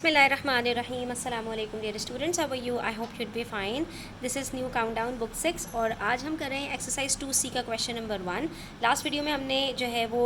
Bismillahirrahmanirrahim. Assalamu alaikum dear students. How are you? I hope you'd be fine. This is new countdown book 6 और आज हम कर रहे हैं एक्सरसाइज 2C का क्वेश्चन नंबर 1. लास्ट वीडियो में हमने जो है वो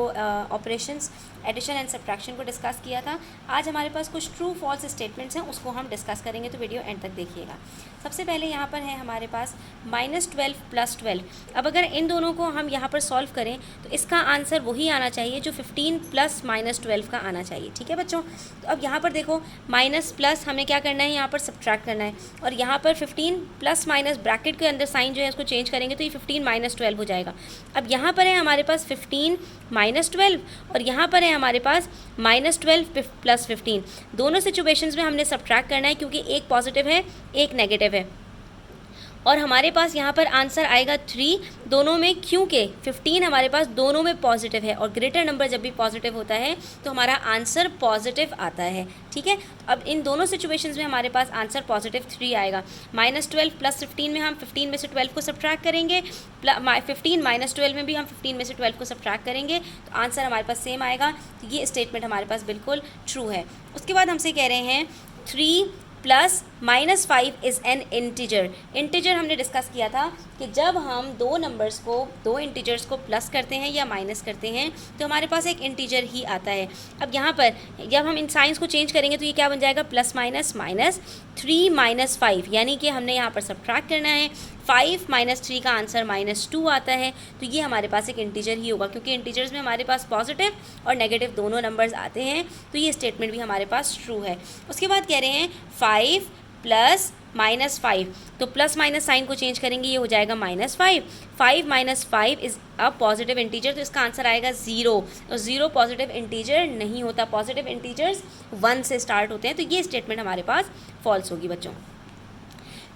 ऑपरेशंस एडिशन एंड सब्ट्रैक्शन को डिस्कस किया था. आज हमारे पास कुछ ट्रू फॉल्स स्टेटमेंट्स हैं, उसको हम डिस्कस करेंगे, तो वीडियो एंड तक देखिएगा. सबसे पहले यहाँ पर है हमारे पास -12 + 12. अब अगर इन दोनों को हम यहाँ पर सॉल्व करें तो इसका आंसर वही आना चाहिए जो 15 + -12 का आना चाहिए. ठीक है बच्चों. तो अब यहाँ पर देखो माइनस प्लस हमें क्या करना है, यहाँ पर सब्ट्रैक्ट करना है, और यहाँ पर 15 प्लस माइनस ब्रैकेट के अंदर साइन जो है उसको चेंज करेंगे तो ये 15 - 12 हो जाएगा. अब यहाँ पर है हमारे पास 15 - 12 और यहाँ पर है हमारे पास -12 + 15. दोनों सिचुएशंस में हमने सब्ट्रैक्ट करना है क्योंकि एक पॉजिटिव है एक नेगेटिव है, और हमारे पास यहाँ पर आंसर आएगा 3 दोनों में, क्योंकि 15 हमारे पास दोनों में पॉजिटिव है और ग्रेटर नंबर जब भी पॉजिटिव होता है तो हमारा आंसर पॉजिटिव आता है. ठीक है. अब इन दोनों सिचुएशंस में हमारे पास आंसर पॉजिटिव 3 आएगा. -12 + 15 में हम 15 में से 12 को सब्ट्रैक्ट करेंगे, 15 - 12 में भी हम 15 में से 12 को सब्ट्रैक्ट करेंगे, तो आंसर हमारे पास सेम आएगा. तो ये स्टेटमेंट हमारे पास बिल्कुल ट्रू है. उसके बाद हमसे कह रहे हैं 3 + -5 इज़ एन इंटीजर. इंटीजर हमने डिस्कस किया था कि जब हम दो इंटीजर्स को प्लस करते हैं या माइनस करते हैं तो हमारे पास एक इंटीजर ही आता है. अब यहाँ पर जब हम इन साइंस को चेंज करेंगे तो ये क्या बन जाएगा, +- 3 - 5, यानी कि हमने यहाँ पर सब्ट्रैक्ट करना है. 5 - 3 का आंसर -2 आता है, तो ये हमारे पास एक इंटीजर ही होगा क्योंकि इंटीजर्स में हमारे पास पॉजिटिव और नेगेटिव दोनों नंबर्स आते हैं. तो ये स्टेटमेंट भी हमारे पास ट्रू है. उसके बाद कह रहे हैं 5 + -5, तो प्लस माइनस साइन को चेंज करेंगे, ये हो जाएगा -5. 5 - 5 इज़ अ पॉजिटिव इंटीजर, तो इसका आंसर आएगा 0. और 0 पॉजिटिव इंटीजर नहीं होता, पॉजिटिव इंटीजर्स 1 से स्टार्ट होते हैं, तो ये स्टेटमेंट हमारे पास फॉल्स होगी बच्चों.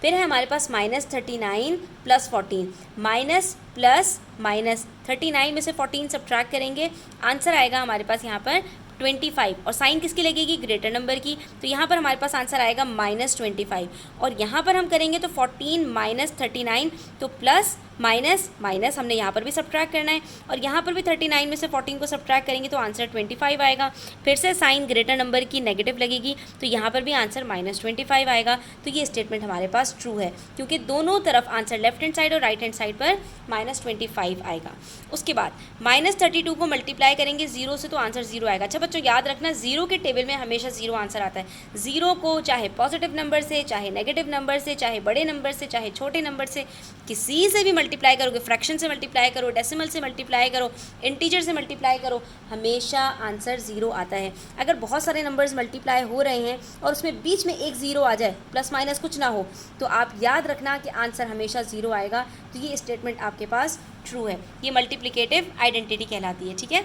फिर है हमारे पास -39 + 14. माइनस प्लस माइनस 39 में से 14 सब्ट्रैक्ट करेंगे, आंसर आएगा हमारे पास यहाँ पर 25, और साइन किसकी लगेगी, ग्रेटर नंबर की, तो यहाँ पर हमारे पास आंसर आएगा -25. और यहाँ पर हम करेंगे तो 14 - 39, तो प्लस माइनस माइनस हमने यहाँ पर भी सब्ट्रैक्ट करना है, और यहाँ पर भी 39 में से 14 को सब्ट्रैक्ट करेंगे तो आंसर 25 आएगा. फिर से साइन ग्रेटर नंबर की नेगेटिव लगेगी, तो यहाँ पर भी आंसर -25 आएगा. तो ये स्टेटमेंट हमारे पास ट्रू है क्योंकि दोनों तरफ आंसर लेफ्ट हैंड साइड और राइट हैंड साइड पर -25 आएगा. उसके बाद -32 को मल्टीप्लाई करेंगे 0 से तो आंसर 0 आएगा. अच्छा बच्चों याद रखना, 0 के टेबल में हमेशा 0 आंसर आता है. 0 को चाहे पॉजिटिव नंबर से, चाहे नेगेटिव नंबर से, चाहे बड़े नंबर से, चाहे छोटे नंबर से, किसी से भी मल्टीप्लाई करोगे, फ्रैक्शन से मल्टीप्लाई करो, डेसिमल से मल्टीप्लाई करो, इंटीजर से मल्टीप्लाई करो, हमेशा आंसर 0 आता है. अगर बहुत सारे नंबर्स मल्टीप्लाई हो रहे हैं और उसमें बीच में एक 0 आ जाए, प्लस माइनस कुछ ना हो, तो आप याद रखना कि आंसर हमेशा 0 आएगा. तो ये स्टेटमेंट आपके पास ट्रू है. ये मल्टीप्लिकेटिव आइडेंटिटी कहलाती है. ठीक है.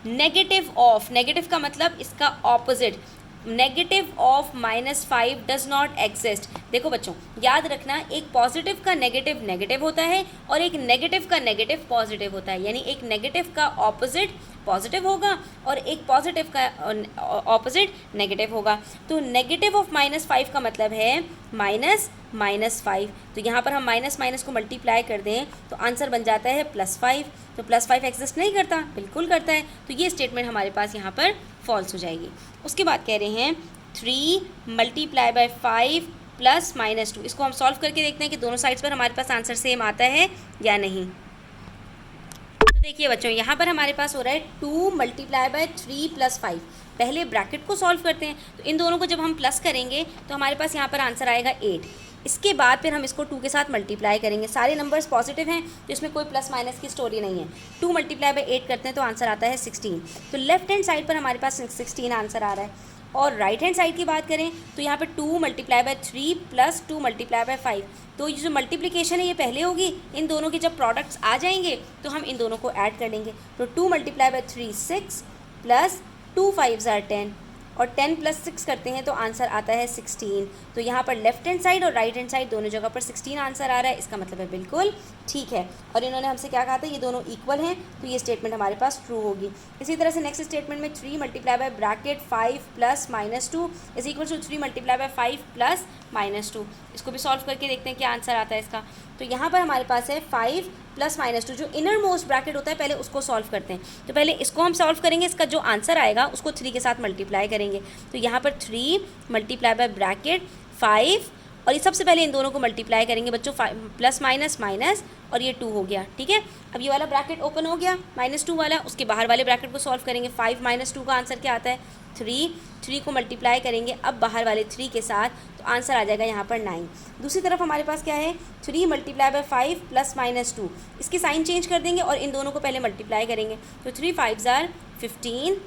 नेगेटिव ऑफ, नेगेटिव का मतलब इसका opposite, negative of -5 does not exist. देखो बच्चों याद रखना, एक पॉजिटिव का नेगेटिव नेगेटिव होता है और एक नेगेटिव का नेगेटिव पॉजिटिव होता है, यानी एक नेगेटिव का ऑपोजिट पॉजिटिव होगा और एक पॉजिटिव का ऑपोजिट नेगेटिव होगा. तो नेगेटिव ऑफ -5 का मतलब है -5. तो यहाँ पर हम माइनस माइनस को मल्टीप्लाई कर दें तो आंसर बन जाता है +5. तो +5 एग्जिस्ट नहीं करता, बिल्कुल करता है. तो ये स्टेटमेंट हमारे पास यहाँ पर फॉल्स हो जाएगी. उसके बाद कह रहे हैं 3 × 5 + -2. इसको हम सॉल्व करके देखते हैं कि दोनों साइड्स पर हमारे पास आंसर सेम आता है या नहीं. तो देखिए बच्चों यहाँ पर हमारे पास हो रहा है 2 × 3 + 5. पहले ब्रैकेट को सॉल्व करते हैं, तो इन दोनों को जब हम प्लस करेंगे तो हमारे पास यहाँ पर आंसर आएगा 8. इसके बाद फिर हम इसको 2 के साथ मल्टीप्लाई करेंगे. सारे नंबर्स पॉजिटिव हैं तो इसमें कोई प्लस माइनस की स्टोरी नहीं है. 2 × 8 करते हैं तो आंसर आता है 16. तो लेफ्ट हैंड साइड पर हमारे पास 16 आंसर आ रहा है. और राइट हैंड साइड की बात करें तो यहाँ पर 2 × 3 + 2 × 5. तो ये जो मल्टीप्लिकेशन है ये पहले होगी, इन दोनों के जब प्रोडक्ट्स आ जाएंगे तो हम इन दोनों को ऐड कर लेंगे. तो 2 × 3 6 + 2 5s are 10, और 10 + 6 करते हैं तो आंसर आता है 16. तो यहाँ पर लेफ्ट हैंड साइड और राइट हैंड साइड दोनों जगह पर 16 आंसर आ रहा है. इसका मतलब है बिल्कुल ठीक है. और इन्होंने हमसे क्या कहा था, ये दोनों इक्वल हैं, तो ये स्टेटमेंट हमारे पास ट्रू होगी. इसी तरह से नेक्स्ट स्टेटमेंट में 3 × ब्रैकेट 5 + -2 इज इक्वल टू 3 × 5 + -2. इसको भी सॉल्व करके देखते हैं क्या आंसर आता है इसका. तो यहाँ पर हमारे पास है 5 प्लस माइनस 2, जो इनर मोस्ट ब्रैकेट होता है पहले उसको सॉल्व करते हैं। तो पहले इसको हम सॉल्व करेंगे, इसका जो आंसर आएगा उसको 3 के साथ मल्टीप्लाई करेंगे। तो यहाँ पर 3 मल्टीप्लाई बाय ब्रैकेट 5, और ये सबसे पहले इन दोनों को मल्टीप्लाई करेंगे बच्चों, प्लस माइनस माइनस, और ये 2 हो गया। ठीक है, अब ये वाला ब्रैकेट ओपन हो गया -2 वाला, उसके बाहर वाले ब्रैकेट को सॉल्व करेंगे। 5 - 2 का आंसर क्या आता है 3 को मल्टीप्लाई करेंगे अब बाहर वाले 3 के साथ, तो आंसर आ जाएगा यहाँ पर 9। दूसरी तरफ हमारे पास क्या है 3 मल्टीप्लाई बाय 5 प्लस -2, इसकी साइन चेंज कर देंगे और इन दोनों को पहले मल्टीप्लाई करेंगे। तो 3 5s are 15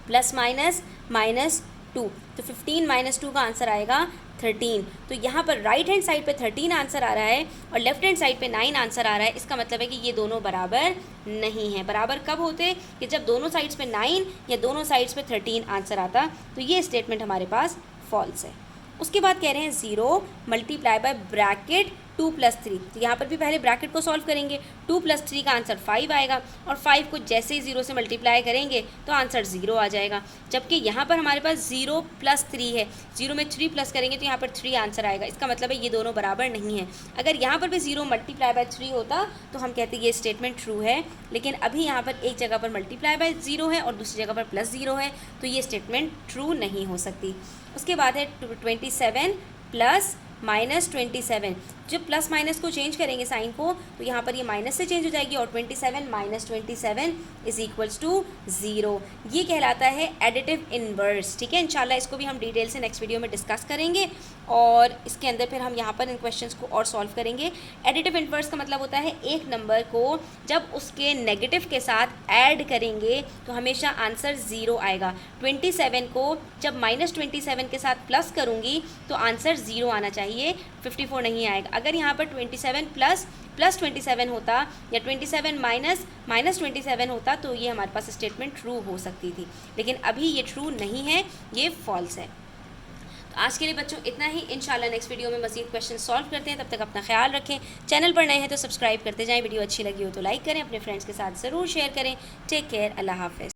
प्लस माइनस -2, तो 15 - 2 का आंसर आएगा 13। तो यहाँ पर राइट हैंड साइड पे 13 आंसर आ रहा है और लेफ्ट हैंड साइड पे 9 आंसर आ रहा है। इसका मतलब है कि ये दोनों बराबर नहीं है। बराबर कब होते कि जब दोनों साइड्स पे 9 या दोनों साइड्स पे 13 आंसर आता, तो ये स्टेटमेंट हमारे पास फॉल्स है। उसके बाद कह रहे हैं 0 मल्टीप्लाई बाय ब्रैकेट 2 + 3, तो यहाँ पर भी पहले ब्रैकेट को सॉल्व करेंगे। 2 + 3 का आंसर 5 आएगा, और 5 को जैसे ही 0 से मल्टीप्लाई करेंगे तो आंसर 0 आ जाएगा। जबकि यहाँ पर हमारे पास 0 + 3 है, 0 में 3 प्लस करेंगे तो यहाँ पर 3 आंसर आएगा। इसका मतलब है ये दोनों बराबर नहीं है। अगर यहाँ पर भी 0 मल्टीप्लाई बाय 3 होता तो हम कहते ये स्टेटमेंट ट्रू है, लेकिन अभी यहाँ पर एक जगह पर मल्टीप्लाई बाय 0 है और दूसरी जगह पर +0 है, तो ये स्टेटमेंट ट्रू नहीं हो सकती। उसके बाद है 27 प्लस -27, जब प्लस माइनस को चेंज करेंगे साइन को, तो यहाँ पर ये माइनस से चेंज हो जाएगी और 27 - 27 इज इक्वल्स टू 0। ये कहलाता है एडिटिव इन्वर्स। ठीक है, इंशाल्लाह इसको भी हम डिटेल से नेक्स्ट वीडियो में डिस्कस करेंगे, और इसके अंदर फिर हम यहाँ पर इन क्वेश्चंस को और सॉल्व करेंगे। एडिटिव इन्वर्स का मतलब होता है एक नंबर को जब उसके नेगेटिव के साथ ऐड करेंगे तो हमेशा आंसर 0 आएगा। 27 को जब -27 के साथ प्लस करूँगी तो आंसर 0 आना चाहिए, 54 नहीं आएगा। अगर यहाँ पर 27 प्लस 27 होता या 27 माइनस -27 होता तो ये हमारे पास स्टेटमेंट ट्रू हो सकती थी, लेकिन अभी ये ट्रू नहीं है, ये फॉल्स है। तो आज के लिए बच्चों इतना ही। इंशाल्लाह नेक्स्ट वीडियो में मज़ीद क्वेश्चन सॉल्व करते हैं। तब तक अपना ख्याल रखें। चैनल पर नए हैं तो सब्सक्राइब करते जाएं। वीडियो अच्छी लगी हो तो लाइक करें, अपने फ्रेंड्स के साथ ज़रूर शेयर करें। टेक केयर, अल्लाह हाफ़िज़।